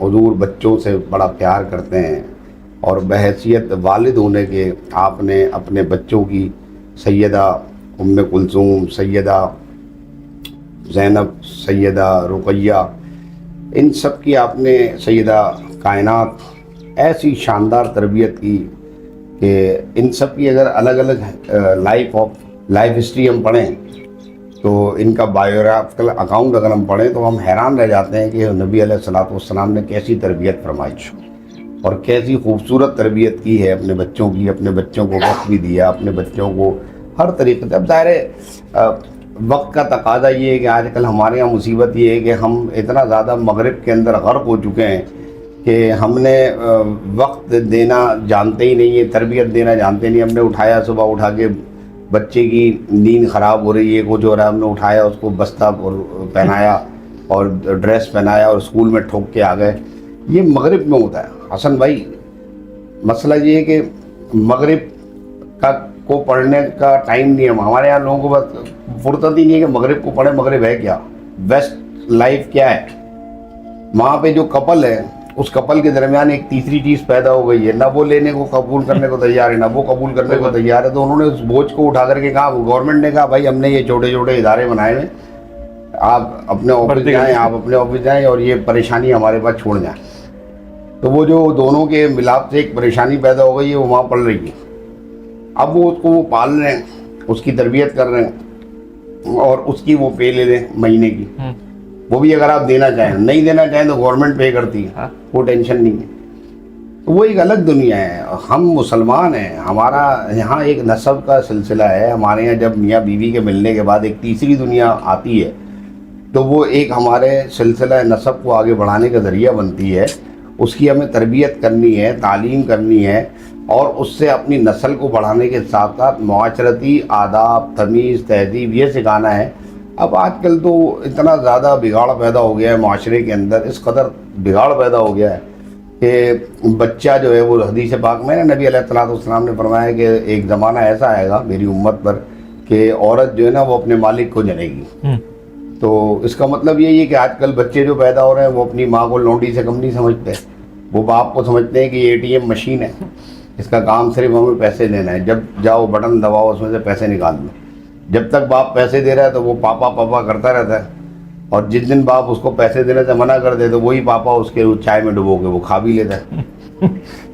حضور بچوں سے بڑا پیار کرتے ہیں اور بحیثیت والد ہونے کے آپ نے اپنے بچوں کی سیدہ ام کلثوم، سیدہ زینب، سیدہ رقیہ، ان سب کی آپ نے سیدہ کائنات ایسی شاندار تربیت کی کہ ان سب کی اگر الگ الگ لائف ہسٹری ہم پڑھیں تو ان کا بایوگرافیکل اکاؤنٹ اگر ہم پڑھیں تو ہم حیران رہ جاتے ہیں کہ نبی علیہ الصلوۃ والسلام نے کیسی تربیت فرمائی اور کیسی خوبصورت تربیت کی ہے اپنے بچوں کی، اپنے بچوں کو وقت بھی دیا، اپنے بچوں کو ہر طریقے سے۔ اب ظاہر ہے وقت کا تقاضا یہ ہے کہ آج کل ہمارے یہاں مصیبت یہ ہے کہ ہم اتنا زیادہ مغرب کے اندر غرق ہو چکے ہیں کہ ہم نے وقت دینا جانتے ہی نہیں ہے، تربیت دینا جانتے نہیں۔ ہم نے اٹھایا، صبح اٹھا کے بچے کی نیند خراب ہو رہی ہے، کچھ ہو رہا ہے، ہم نے اٹھایا، اس کو بستہ پہنایا اور ڈریس پہنایا اور اسکول میں ٹھوک کے آ گئے۔ یہ مغرب میں ہوتا ہے حسن بھائی۔ مسئلہ یہ ہے کہ مغرب کو پڑھنے کا ٹائم نہیں ہے ہمارے یہاں لوگوں کو، بس فرصت ہی نہیں ہے کہ مغرب کو پڑھیں۔ مغرب ہے کیا؟ ویسٹ لائف کیا ہے؟ وہاں پہ جو کپل ہے اس کپل کے درمیان ایک تیسری چیز پیدا ہو گئی ہے، نہ وہ لینے کو قبول کرنے کو تیار ہے، نہ وہ قبول کرنے کو تیار ہے۔ تو انہوں نے اس بوجھ کو اٹھا کر کے کہا، گورنمنٹ نے کہا بھائی ہم نے یہ چھوٹے چھوٹے ادارے بنائے ہیں، آپ اپنے آفس جائیں، آپ اپنے آفس جائیں اور یہ پریشانی ہمارے پاس چھوڑ جائیں۔ تو وہ جو دونوں کے ملاپ سے ایک پریشانی پیدا ہو گئی ہے، وہ وہاں پڑ رہی ہے۔ اب وہ اس کو وہ پال رہے ہیں، اس کی تربیت کر رہے ہیں اور اس کی وہ پے لے لیں مہینے کی، وہ بھی اگر آپ دینا چاہیں، نہیں دینا چاہیں تو گورنمنٹ پے کرتی ہے، کوئی ٹینشن نہیں ہے۔ تو وہ ایک الگ دنیا ہے۔ ہم مسلمان ہیں، ہمارا یہاں ایک نسب کا سلسلہ ہے۔ ہمارے یہاں جب میاں بیوی کے ملنے کے بعد ایک تیسری دنیا آتی ہے تو وہ ایک ہمارے سلسلہ نسب کو آگے بڑھانے کا ذریعہ بنتی ہے۔ اس کی ہمیں تربیت کرنی ہے، تعلیم کرنی ہے اور اس سے اپنی نسل کو بڑھانے کے ساتھ ساتھ معاشرتی آداب، تمیز، تہذیب یہ سکھانا ہے۔ اب آج کل تو اتنا زیادہ بگاڑ پیدا ہو گیا ہے معاشرے کے اندر، اس قدر بگاڑ پیدا ہو گیا ہے کہ بچہ جو ہے وہ حدیث پاک میں نبی علیہ الصلوۃ والسلام نے فرمایا کہ ایک زمانہ ایسا آئے گا میری امت پر کہ عورت جو ہے نا وہ اپنے مالک کو جنے گی۔ تو اس کا مطلب یہی ہے کہ آج کل بچے جو پیدا ہو رہے ہیں وہ اپنی ماں کو لونڈی سے کم نہیں سمجھتے، وہ باپ کو سمجھتے ہیں کہ یہ ATM مشین ہے، اس کا کام صرف ہمیں پیسے دینا ہے، جب جاؤ بٹن دباؤ اس میں سے پیسے نکال دو۔ جب تک باپ پیسے دے رہا ہے تو وہ پاپا پاپا کرتا رہتا ہے، اور جس دن باپ اس کو پیسے دینے سے منع کر دے تو وہی پاپا اس کے چائے میں ڈبو کے وہ کھا بھی لیتا ہے۔